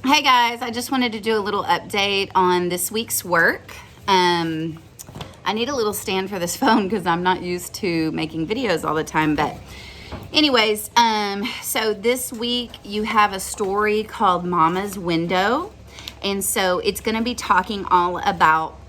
Hey guys, I just wanted to do a little update on this week's work. I need a little stand for this phone because I'm not used to making videos all the time. But anyways, so this week you have a story called Mama's Window. And so it's going to be talking all about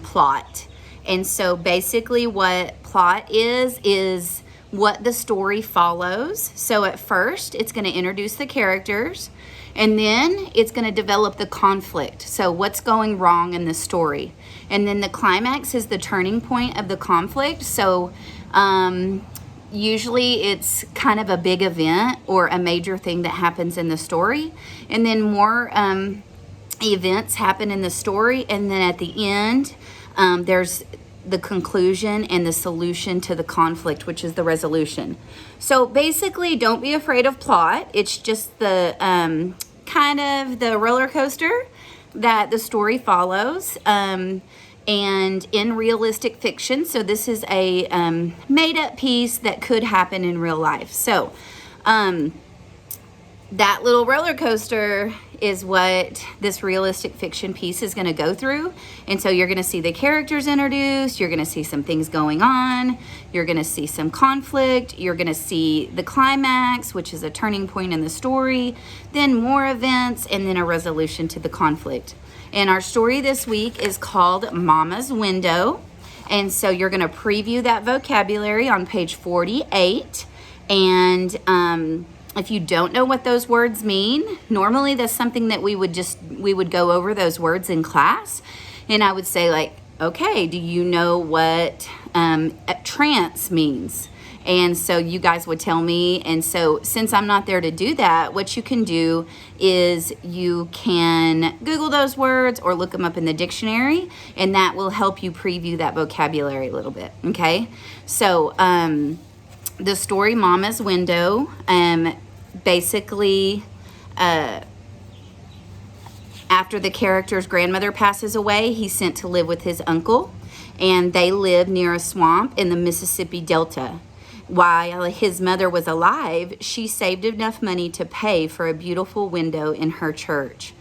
plot. And so basically what plot is what the story follows. So at first it's going to introduce the characters. And then it's going to develop the conflict. So what's going wrong in the story? And then the climax is the turning point of the conflict. So usually it's kind of a big event or a major thing that happens in the story. And then more events happen in the story. And then at the end, there's the conclusion and the solution to the conflict, which is the resolution. So basically, don't be afraid of plot. It's just the kind of the roller coaster that the story follows, and in realistic fiction. So this is a made-up piece that could happen in real life. So that little roller coaster is what this realistic fiction piece is going to go through. And so you're going to see the characters introduced, you're going to see some things going on, you're going to see some conflict, you're going to see the climax, which is a turning point in the story, then more events, and then a resolution to the conflict. And our story this week is called Mama's Window. And so you're going to preview that vocabulary on page 48. And if you don't know what those words mean, normally that's something that we would go over those words in class. And I would say, like, okay, do you know what trance means? And so you guys would tell me. And so since I'm not there to do that, what you can do is you can Google those words or look them up in the dictionary, and that will help you preview that vocabulary a little bit, okay? So the story Mama's Window, basically, after the character's grandmother passes away, he's sent to live with his uncle, and they live near a swamp in the Mississippi Delta. While his mother was alive, she saved enough money to pay for a beautiful window in her church.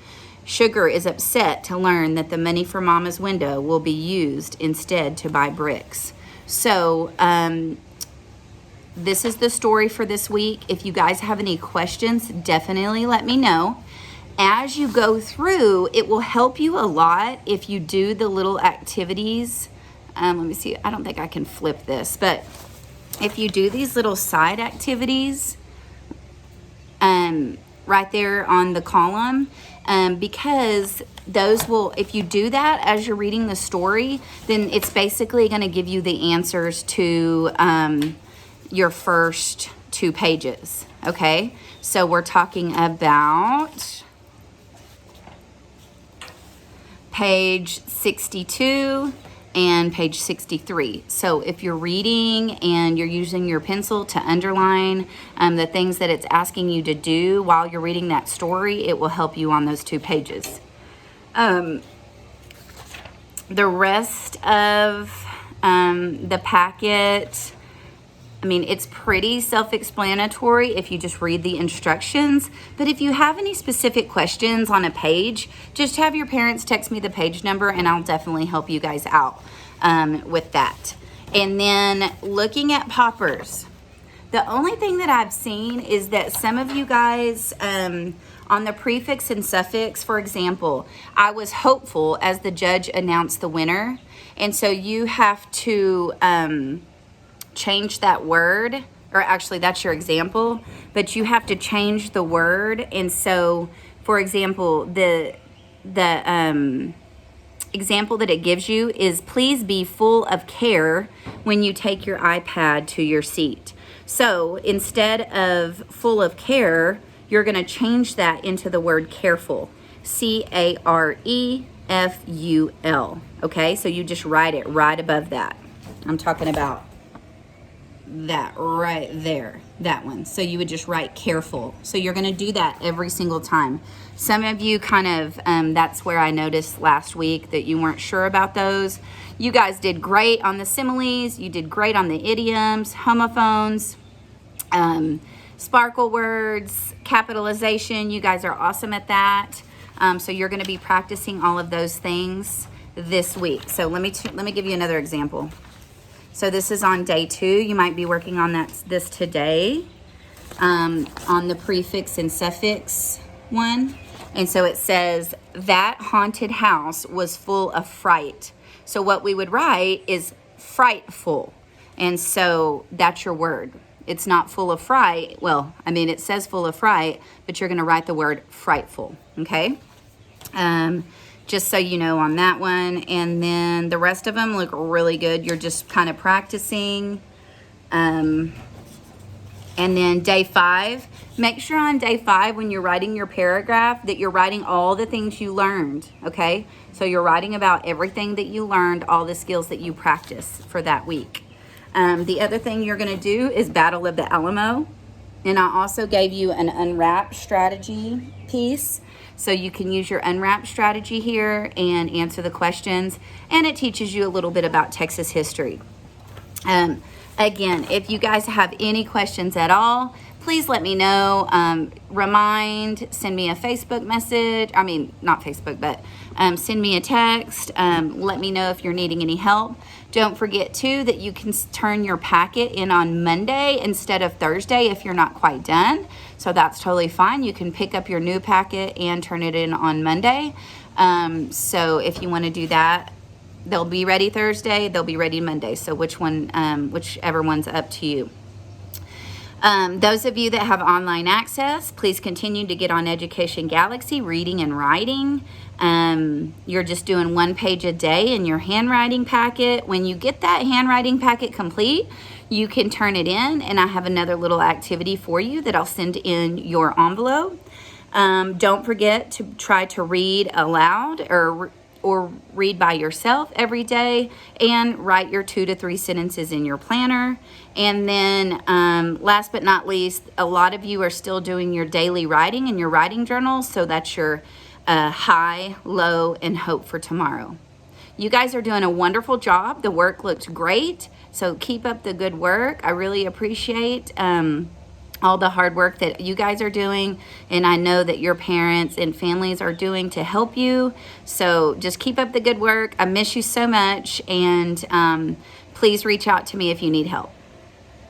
Sugar is upset to learn that the money for Mama's window will be used instead to buy bricks. So, this is the story for this week. If you guys have any questions, definitely let me know. As you go through, it will help you a lot if you do the little activities. Let me see. I don't think I can flip this, but if you do these little side activities right there on the column, because those will, if you do that as you're reading the story, then it's basically going to give you the answers to your first 2 pages, okay? So we're talking about page 62 and page 63. So if you're reading and you're using your pencil to underline the things that it's asking you to do while you're reading that story, it will help you on those 2 pages. The rest of the packet, I mean, it's pretty self-explanatory if you just read the instructions. But if you have any specific questions on a page, just have your parents text me the page number and I'll definitely help you guys out with that. And then looking at poppers, the only thing that I've seen is that some of you guys on the prefix and suffix, for example, I was hopeful as the judge announced the winner. And so you have to change that word, or actually that's your example, but you have to change the word. And so, for example, the example that it gives you is, please be full of care when you take your iPad to your seat. So instead of full of care, you're going to change that into the word careful, CAREFUL. Okay, so you just write it right above that. I'm talking about that right there, that one. So you would just write careful. So you're going to do that every single time. Some of you kind of, that's where I noticed last week that you weren't sure about those. You guys did great on the similes. You did great on the idioms, homophones. Sparkle words, capitalization, you guys are awesome at that. So you're going to be practicing all of those things this week. So let me give you another example. So this is on day 2. You might be working on this today, on the prefix and suffix one. And so it says, that haunted house was full of fright. So what we would write is frightful. And so that's your word. It's not full of fright. Well, I mean, it says full of fright, but you're going to write the word frightful. Okay. Just so you know on that one. And then the rest of them look really good. You're just kind of practicing. And then day 5, make sure on day 5 when you're writing your paragraph that you're writing all the things you learned, okay? So you're writing about everything that you learned, all the skills that you practice for that week. The other thing you're going to do is Battle of the Alamo. And I also gave you an unwrap strategy piece. So you can use your unwrap strategy here and answer the questions. And it teaches you a little bit about Texas history. Again, if you guys have any questions at all, please let me know. Send me a Facebook message. I mean, not Facebook, but send me a text. Let me know if you're needing any help. Don't forget, too, that you can turn your packet in on Monday instead of Thursday if you're not quite done. So that's totally fine. You can pick up your new packet and turn it in on Monday. So if you want to do that, they'll be ready Thursday, they'll be ready Monday. So whichever one's up to you. Those of you that have online access, please continue to get on Education Galaxy, reading and writing. You're just doing 1 page a day in your handwriting packet. When you get that handwriting packet complete, you can turn it in, and I have another little activity for you that I'll send in your envelope. Don't forget to try to read aloud or read by yourself every day, and write your 2 to 3 sentences in your planner. And then last but not least, a lot of you are still doing your daily writing in your writing journal. So that's your high, low, and hope for tomorrow. You guys are doing a wonderful job. The work looks great. So keep up the good work. I really appreciate all the hard work that you guys are doing, and I know that your parents and families are doing to help you. So just keep up the good work. I miss you so much, and please reach out to me if you need help.